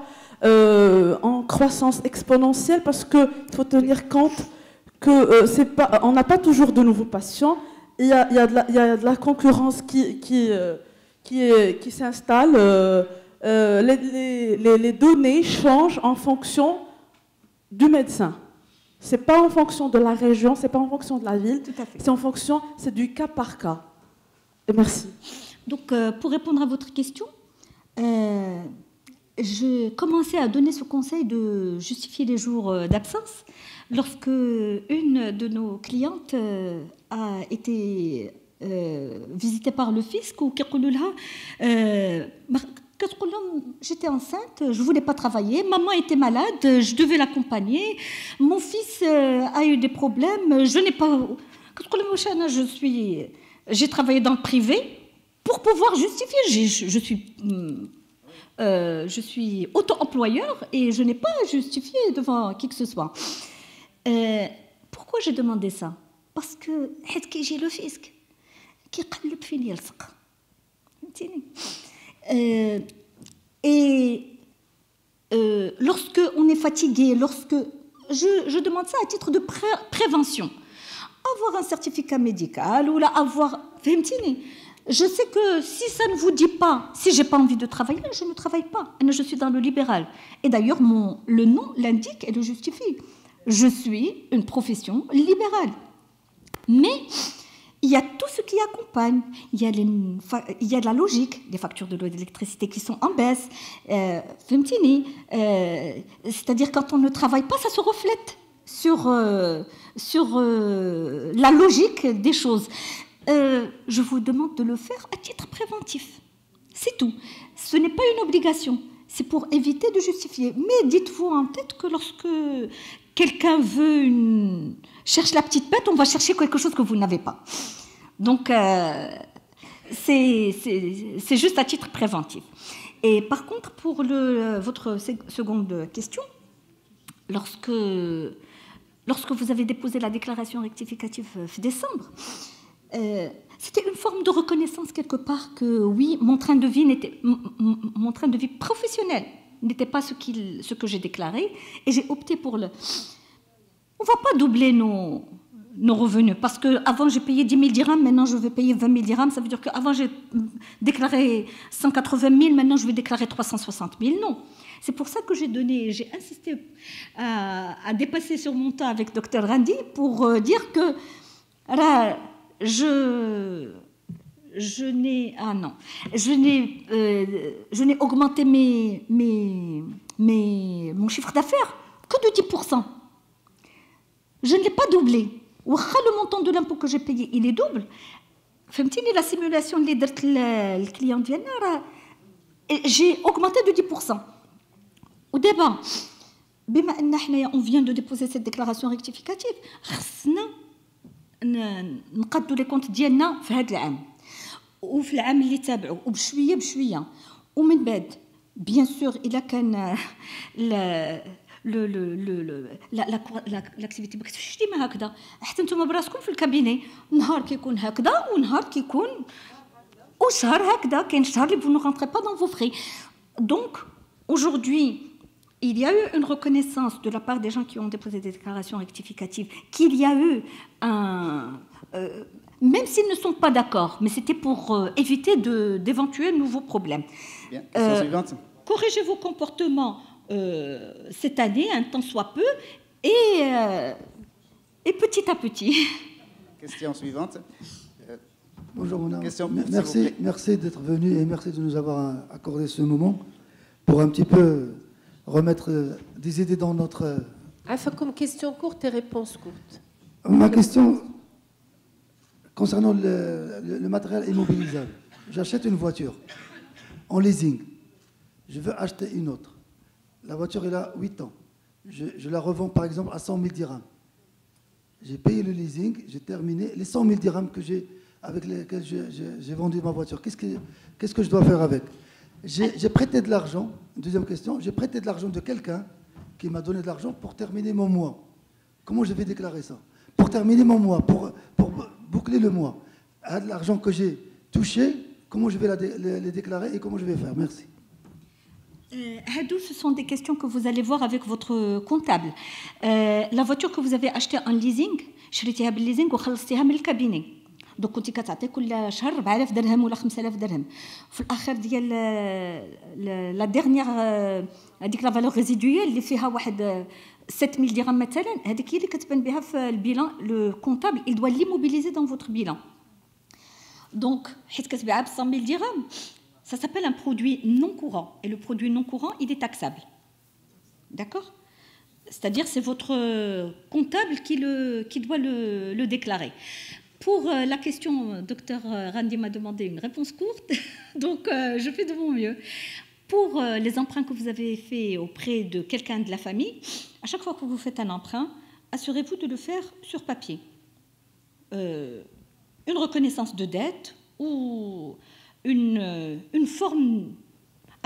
en croissance exponentielle parce qu'il faut tenir compte que on n'a pas toujours de nouveaux patients. Il y a de la concurrence qui s'installe. Les données changent en fonction du médecin. C'est pas en fonction de la région, c'est pas en fonction de la ville. Tout à fait. C'est en fonction, c'est du cas par cas. Et merci. Donc, pour répondre à votre question, je commençais à donner ce conseil de justifier les jours d'absence lorsque une de nos clientes a été visitée par le fisc ou j'étais enceinte, je ne voulais pas travailler, maman était malade, je devais l'accompagner, mon fils a eu des problèmes, je n'ai pas... J'ai travaillé dans le privé pour pouvoir justifier. Je suis Je suis auto-employeur et je n'ai pas à justifier devant qui que ce soit. Pourquoi j'ai demandé ça? Parce que j'ai le fisc qui قلب فين يلصق. Et lorsque on est fatigué, lorsque je demande ça à titre de prévention, avoir un certificat médical ou là avoir, je sais que si ça ne vous dit pas, si j'ai pas envie de travailler, je ne travaille pas. Je suis dans le libéral. Et d'ailleurs, le nom l'indique et le justifie. Je suis une profession libérale. Mais il y a tout ce qui accompagne. Il y a de la logique, les factures de l'eau et de l'électricité qui sont en baisse. C'est-à-dire quand on ne travaille pas, ça se reflète sur la logique des choses. Je vous demande de le faire à titre préventif. C'est tout. Ce n'est pas une obligation. C'est pour éviter de justifier. Mais dites-vous en tête que lorsque quelqu'un cherche la petite bête, on va chercher quelque chose que vous n'avez pas. Donc, c'est juste à titre préventif. Et par contre, pour votre seconde question, lorsque vous avez déposé la déclaration rectificative fin décembre, c'était une forme de reconnaissance quelque part que oui, mon train de vie professionnel n'était pas ce que j'ai déclaré, et j'ai opté pour le... On ne va pas doubler nos revenus, parce qu'avant j'ai payé 10 000 dirhams, maintenant je vais payer 20 000 dirhams, ça veut dire qu'avant j'ai déclaré 180 000, maintenant je vais déclarer 360 000, non. C'est pour ça que j'ai insisté à dépasser sur mon temps avec Dr Randi pour dire que je n'ai augmenté mon chiffre d'affaires que de 10%. Je ne l'ai pas doublé. Le montant de l'impôt que j'ai payé, il est double. La simulation اللي درت الكليون ديالنا j'ai augmenté de 10%. Au début, on vient de déposer cette déclaration rectificative, خصنا نقادوا les comptes ديالنا في هذا العام وفي العام اللي تابعوا وبشويه بشويه ومن بعد bien sûr الا كان l'activité ما كتمشيش ديما هكذا حتى نتوما براسكم في الكابيني نهار كيكون هكذا ونهار كيكون وشهر هكذا كاين شهر اللي vous ne rentrez pas dans vos frais. Donc aujourd'hui il y a eu une reconnaissance de la part des gens qui ont déposé des déclarations rectificatives qu'il y a eu même s'ils ne sont pas d'accord, mais c'était pour éviter d'éventuels nouveaux problèmes. Bien, question suivante. Corrigez vos comportements cette année, un temps soit peu, et petit à petit. Question suivante. Bonjour Mona. Merci d'être venu et merci de nous avoir accordé ce moment pour un petit peu remettre des idées dans notre... Comme question courte et réponse courte. Ma question concernant le matériel immobilisable. J'achète une voiture en leasing. Je veux acheter une autre. La voiture, elle a 8 ans. Je la revends par exemple à 100 000 dirhams. J'ai payé le leasing, j'ai terminé. Les 100 000 dirhams avec lesquels j'ai vendu ma voiture, qu'est-ce que je dois faire avec? J'ai prêté de l'argent. Deuxième question, j'ai prêté de l'argent de quelqu'un qui m'a donné de l'argent pour terminer mon mois. Comment je vais déclarer ça? Pour terminer mon mois, pour boucler le mois. L'argent que j'ai touché, comment je vais les déclarer et comment je vais faire? Merci. Ce sont des questions que vous allez voir avec votre comptable. La voiture que vous avez achetée en leasing, شريتيها بالليزينغ وخلصتيها من الكابيني. دونك كنتي كتعطي كل شهر 4000 درهم ولا 5000 درهم. في الاخر ديال لا ديرنيير هذيك لا فالور ريزيدويال اللي فيها واحد 7000 درهم مثلا، هذيك هي اللي كتبان بها في البيلان. لو كونتابل il doit l'immobiliser dans votre bilan. Donc حيت كتبيعها ب 100 000 dirhams. Ça s'appelle un produit non courant. Et le produit non courant, il est taxable. D'accord? C'est-à-dire c'est votre comptable qui doit le déclarer. Pour la question, Dr Randi m'a demandé une réponse courte, donc je fais de mon mieux. Pour les emprunts que vous avez faits auprès de quelqu'un de la famille, à chaque fois que vous faites un emprunt, assurez-vous de le faire sur papier. Une reconnaissance de dette ou une forme,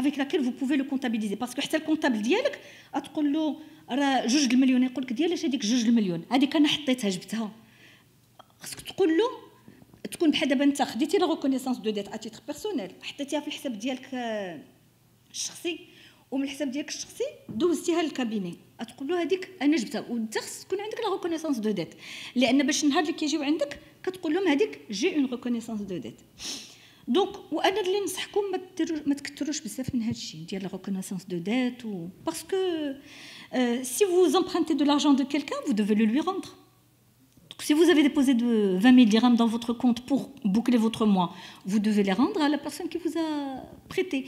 avec laquelle vous pouvez le comptabiliser. Parce que حتى الكونتابل ديالك تقول له راه 2 المليون، يقول لك ديالاش هذيك 2 المليون، هذيك انا حطيتها جبتها. خصك تقول له تكون بحال دابا انت خديتي لا ريكونيسونس دو ديت اتيتر بيرسونيل، حطيتيها في الحساب ديالك الشخصي، ومن الحساب ديالك الشخصي دوزتيها للكابيني، تقول له هذيك انا جبتها، وانت خص تكون عندك لا ريكونيسونس دو ديت، لان باش النهار اللي كيجيو عندك كتقول لهم هذيك جي اون ريكونيسونس دو ديت. دونك وانا اللي ننصحكم ما تكثروش بزاف من هذا الشيء ديال لا ريكونيسونس دو ديت، باسكو si vous empruntez de l'argent de quelqu'un, vous devez le lui rendre. Donc, si vous avez déposé de 20 000 dirhams dans votre compte pour boucler votre mois, vous devez les rendre à la personne qui vous a prêté.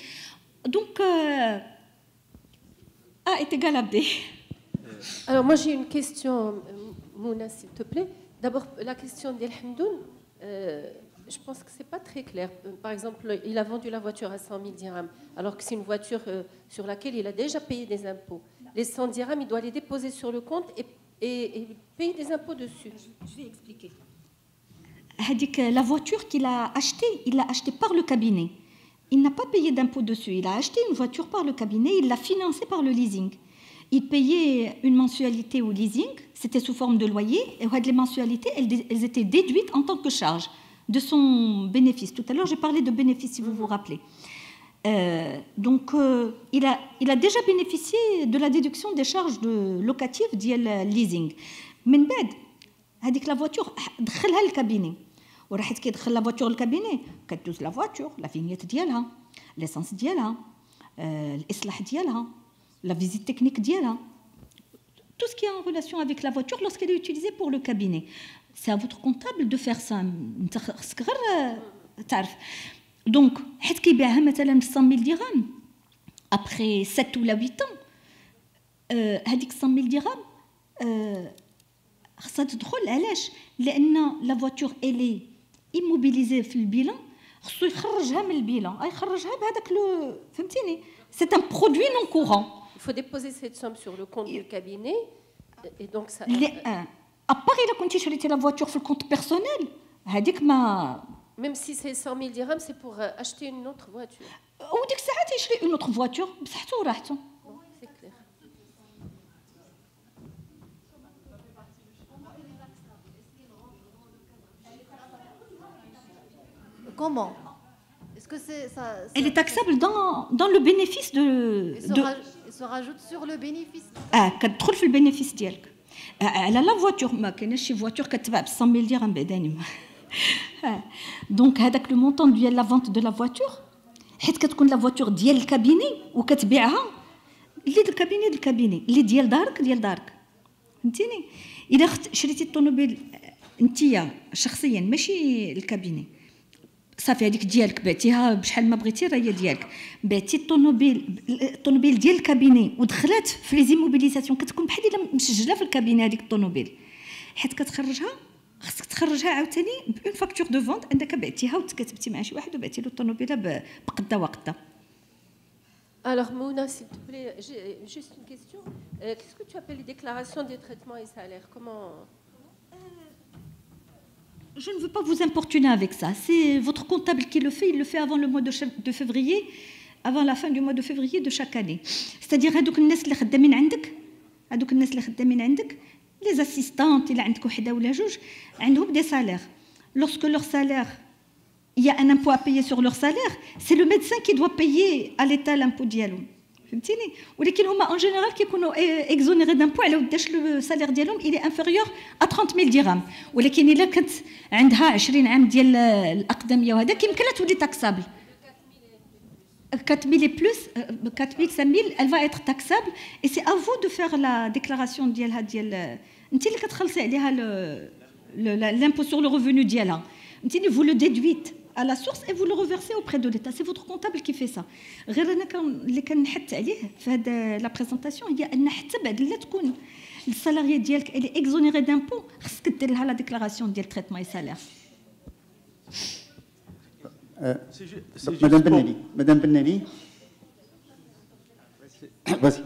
Donc, A est égal à B. Alors, moi, j'ai une question, Mouna, s'il te plaît. D'abord, la question d'El Hamdoun, je pense que ce n'est pas très clair. Par exemple, il a vendu la voiture à 100 000 dirhams, alors que c'est une voiture sur laquelle il a déjà payé des impôts. Les 100 dirhams, il doit les déposer sur le compte et payer des impôts dessus. Je vais expliquer. La voiture qu'il a achetée, il l'a achetée par le cabinet. Il n'a pas payé d'impôts dessus. Il a acheté une voiture par le cabinet, il l'a financée par le leasing. Il payait une mensualité au leasing, c'était sous forme de loyer, et les mensualités, elles étaient déduites en tant que charge de son bénéfice. Tout à l'heure, j'ai parlé de bénéfice, si vous vous rappelez. Donc, il a déjà bénéficié de la déduction des charges locatives ديال leasing. من بعد هذيك لا فواتور دخلها للكابيني، وراحت كيدخل لا فواتور للكابيني كدوز لا فواتور لا فينيت ديالها، ليسانس ديالها، الاصلاح ديالها، لا فيزيت تكنيك ديالها، tout ce qui est en relation avec la voiture lorsqu'elle est utilisée pour le cabinet. C'est à votre comptable de faire ça. انت خصك غير تعرف. Donc, حيت كيبيعها مثلا ب 100 000 dirhams après 7 ou 8 ans, هذيك 100 000 dirhams خصها تدخل. علاش؟ لان لا فواتور الي immobilisée في البيلان، خصو يخرجها من البيلان، يخرجها بهذاك لو، فهمتيني؟ c'est un produit non courant. Il faut déposer cette somme sur le compte du cabinet et donc ça. ابار الا كنتي شريتي لا فواتور في الكونت بيرسونيل هذيك ما. Même si c'est 100 000 dirhams, c'est pour acheter une autre voiture. وديك الساعات يشري اون اوتر فواتور بصحته وراحته. C'est clair. Comment? Est-ce que ça Elle est taxable dans le bénéfice de. Il se rajoute sur le bénéfice. كتدخل في البينيفيس ديالك. على لا فواتور ما كايناش شي فواتور كتباع ب 100 000 dirhams بعداني. دونك هذاك لو مونطون ديال لا فونت دو لا فواتور، حيت كتكون لا فواتور ديال الكابيني وكتبيعها اللي الكابيني الكابيني اللي ديال دارك، فهمتيني؟ الا شريتي الطوموبيل انتيا شخصيا ماشي الكابيني، صافي هذيك ديالك بعتيها بشحال ما بغيتي راه هي ديالك. بعتي الطوموبيل ديال الكابيني ودخلات في لي زيموبيليزاسيون، كتكون بحال الا مسجله في الكابيني هذيك الطوموبيل، حيت كتخرجها خصك تخرجها عاوتاني بون فاكتور دو فونت انك بعتيها وتكتبتي مع شي واحد وبعتي له الطوموبيله بقده وقده. Alors Mouna, s'il te plaît, j'ai juste une question. Qu'est-ce que tu appelles les déclarations des traitements et salaires? Comment? Je ne veux pas vous importuner avec ça. C'est votre comptable qui le fait. Il le fait avant le mois de février, avant la fin du mois de février de chaque année. C'est-à-dire هذوك الناس اللي خدامين عندك، les assistantes, il a عندك وحده ولا جوج عندهم des salaires. Lorsque leur salaire, il y a un impôt à payer sur leur salaire, c'est le médecin qui doit payer à l'État l'impôt ديالهم. فهمتيني؟ ولكن هما en général كيكونوا exonérés d'impôt على وداش le salaire ديالهم il est inférieur à 30 000 dirhams. ولكن الا كانت عندها 20 عام ديال الاقدميه وهذا كيمكن لها تولي taxable. 4 000 et plus, 4 000, 5 000, elle va être taxable. Et c'est à vous de faire la déclaration ديالها ديال انت اللي كتخلصي عليها l'impôt sur le revenu ديالها. انتيني vous le déduisez à la source et vous le reversez auprès de l'État. C'est votre comptable qui fait ça. غير انا اللي كنحث عليه في هذا لا بريزونطاسيون هي ان حتى بعد لا تكون السالاريي ديالك اللي اكزونيري دامبو خصك دير لها لا ديكلاراسيون ديال تريتمون اي سالير. Madame Benelli, vas-y.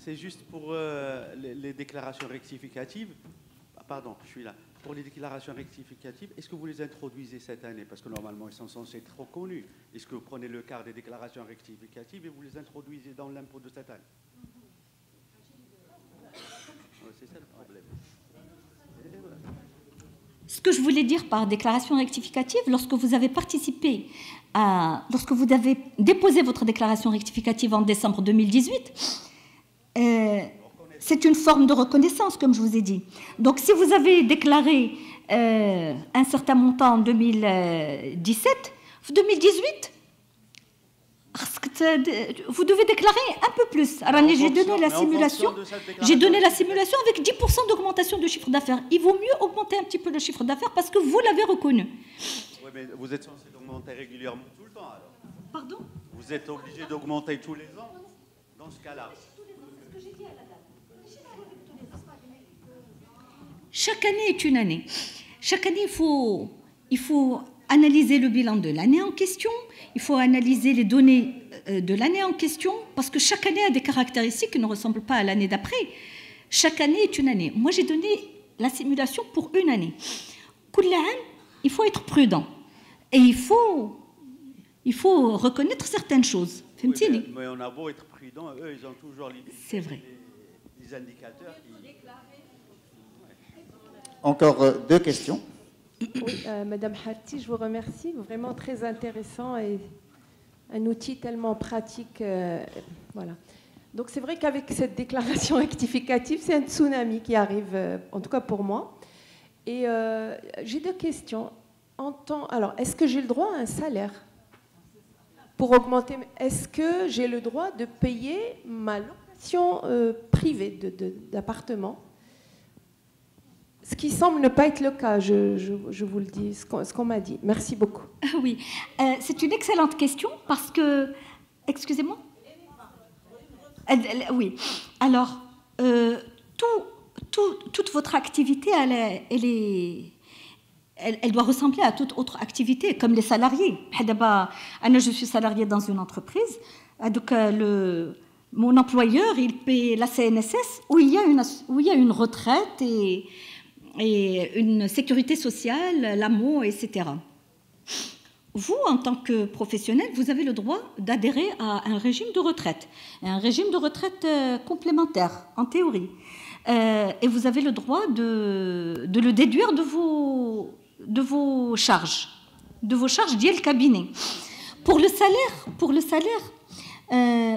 C'est juste pour les déclarations rectificatives. Pardon, je suis là. pour les déclarations rectificatives, est-ce que vous les introduisez cette année? Parce que normalement, ils sont censés être reconnus. Est-ce que vous prenez le quart des déclarations rectificatives et vous les introduisez dans l'impôt de cette année? C'est ça le problème. Ce que je voulais dire par déclaration rectificative, lorsque vous avez participé lorsque vous avez déposé votre déclaration rectificative en décembre 2018, c'est une forme de reconnaissance, comme je vous ai dit. Donc, si vous avez déclaré un certain montant en 2017, 2018 vous devez déclarer un peu plus. Alors, j'ai donné la simulation. J'ai donné la simulation avec 10% d'augmentation de chiffre d'affaires. Il vaut mieux augmenter un petit peu le chiffre d'affaires parce que vous l'avez reconnu. Oui, mais vous êtes censé augmenter régulièrement tout le temps, alors. Pardon? Vous êtes obligé d'augmenter tous les ans dans ce cas-là. Chaque année est une année. Chaque année, il faut analyser le bilan de l'année en question, il faut analyser les données de l'année en question, parce que chaque année a des caractéristiques qui ne ressemblent pas à l'année d'après. Chaque année est une année. Moi, j'ai donné la simulation pour une année. Il faut être prudent. Et il faut reconnaître certaines choses. Oui, mais on a beau être prudent, eux, ils ont toujours les indicateurs qui... Encore deux questions. Oui, Madame Hatti, je vous remercie. Vraiment très intéressant et un outil tellement pratique. Voilà. Donc c'est vrai qu'avec cette déclaration rectificative, c'est un tsunami qui arrive, en tout cas pour moi. Et j'ai deux questions. Alors, est-ce que j'ai le droit à un salaire pour augmenter? Est-ce que j'ai le droit de payer ma location privée d'appartement? Ce qui semble ne pas être le cas, je vous le dis, ce qu'on m'a dit. Merci beaucoup. Oui, c'est une excellente question parce que... Excusez-moi. Oui. Alors, toute votre activité, elle doit ressembler à toute autre activité, comme les salariés. Je suis salariée dans une entreprise, donc mon employeur, il paie la CNSS, où il y a une retraite et une sécurité sociale, l'AMO, etc. Vous, en tant que professionnel, vous avez le droit d'adhérer à un régime de retraite, un régime de retraite complémentaire, en théorie. Et vous avez le droit de le déduire de vos charges liées au cabinet. Pour le salaire,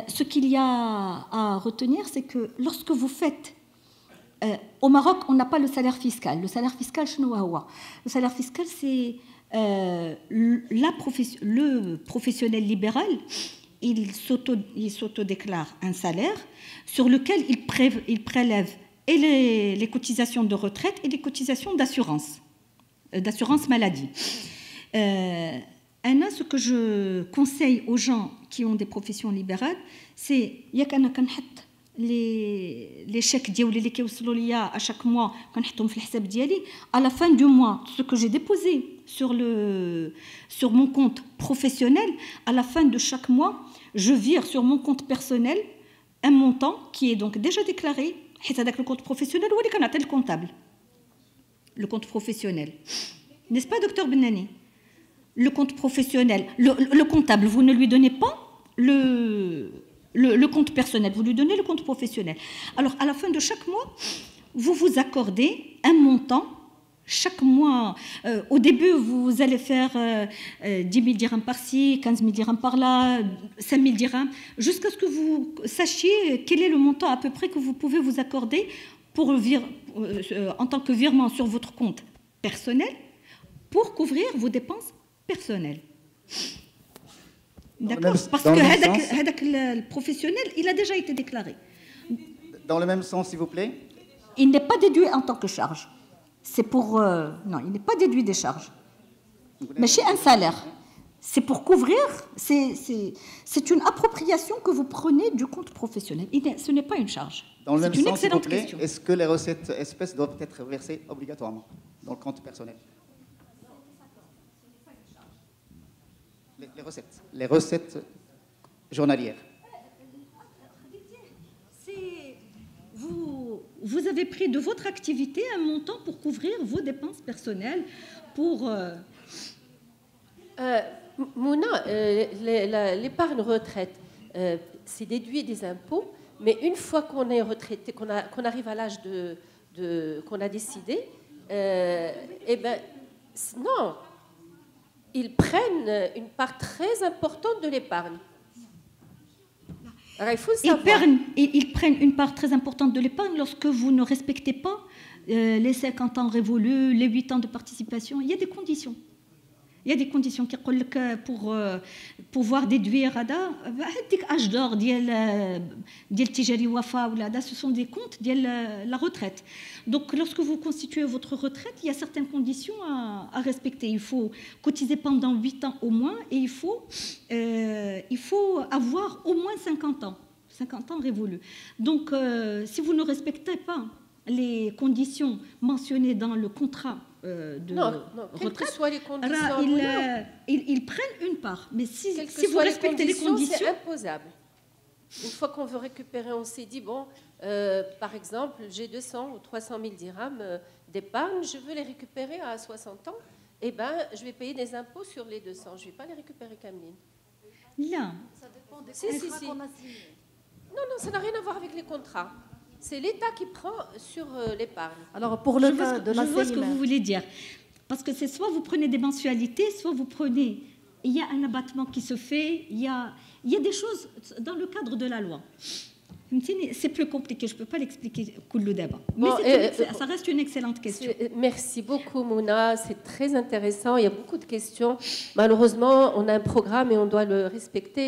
ce qu'il y a à retenir, c'est que lorsque vous faites... au Maroc, on n'a pas le salaire fiscal. Le salaire fiscal, le salaire fiscal, c'est le professionnel libéral. Il s'autodéclare un salaire sur lequel il prélève et les cotisations de retraite et les cotisations d'assurance maladie. Ce que je conseille aux gens qui ont des professions libérales, c'est les chèques ديالي اللي كيوصلوا ليا à chaque mois كنحطهم في الحساب ديالي à la fin du mois ce que j'ai déposé sur mon compte professionnel à la fin de chaque mois je vire sur mon compte personnel un montant qui est donc déjà déclaré حيت هذاك le compte professionnel هو اللي كنعطي الكونتable le compte professionnel n'est-ce pas docteur Benani le compte professionnel le comptable vous ne lui donnez pas le compte personnel, vous lui donnez le compte professionnel. Alors, à la fin de chaque mois, vous vous accordez un montant. Chaque mois, au début, vous allez faire 10 000 dirhams par-ci, 15 000 dirhams par-là, 5 000 dirhams, jusqu'à ce que vous sachiez quel est le montant à peu près que vous pouvez vous accorder en tant que virement sur votre compte personnel pour couvrir vos dépenses personnelles. D'accord, parce que le professionnel, il a déjà été déclaré. Dans le même sens, s'il vous plaît. Il n'est pas déduit en tant que charge. C'est pour... non, il n'est pas déduit des charges. Mais chez un salaire, c'est pour couvrir... C'est une appropriation que vous prenez du compte professionnel. Ce n'est pas une charge. Dans le même sens, s'il vous plaît, est-ce que les recettes espèces doivent être versées obligatoirement dans le compte personnel? Les recettes vous avez pris de votre activité un montant pour couvrir vos dépenses personnelles, pour... Mouna, l'épargne retraite, c'est déduit des impôts, mais une fois qu'on est retraité, qu'on arrive à l'âge qu'on a décidé, eh ben, non, ils prennent une part très importante de l'épargne. Alors, il faut le savoir. Ils prennent une part très importante de l'épargne lorsque vous ne respectez pas les 50 ans révolus, les 8 ans de participation. Il y a des conditions. Il y a des conditions qui pour pouvoir déduire âge d'or ديال تجاري وفاء ولا ce sont des comptes ديال la retraite. Donc lorsque vous constituez votre retraite, il y a certaines conditions à respecter. Il faut cotiser pendant 8 ans au moins et il faut avoir au moins 50 ans révolus. Donc si vous ne respectez pas les conditions mentionnées dans le contrat de retraite, quelles que soient les conditions, ils prennent une part. Mais si vous respectez les conditions, c'est imposable. Une fois qu'on veut récupérer, on s'est dit, bon, par exemple, j'ai 200 ou 300 000 dirhams d'épargne, je veux les récupérer à 60 ans, eh ben, je vais payer des impôts sur les 200. Je ne vais pas les récupérer, Cameline. Là. Ça dépend des contrats qu'on a signés. Non, ça n'a rien à voir avec les contrats. C'est l'État qui prend sur l'épargne. Alors, pour le cas de la je vois ce que vous voulez dire. Parce que c'est soit vous prenez des mensualités, soit vous prenez... Il y a un abattement qui se fait, il y a des choses dans le cadre de la loi. C'est plus compliqué, je ne peux pas l'expliquer tout le débat. Mais ça reste une excellente question. Merci beaucoup, Mouna. C'est très intéressant. Il y a beaucoup de questions. Malheureusement, on a un programme et on doit le respecter.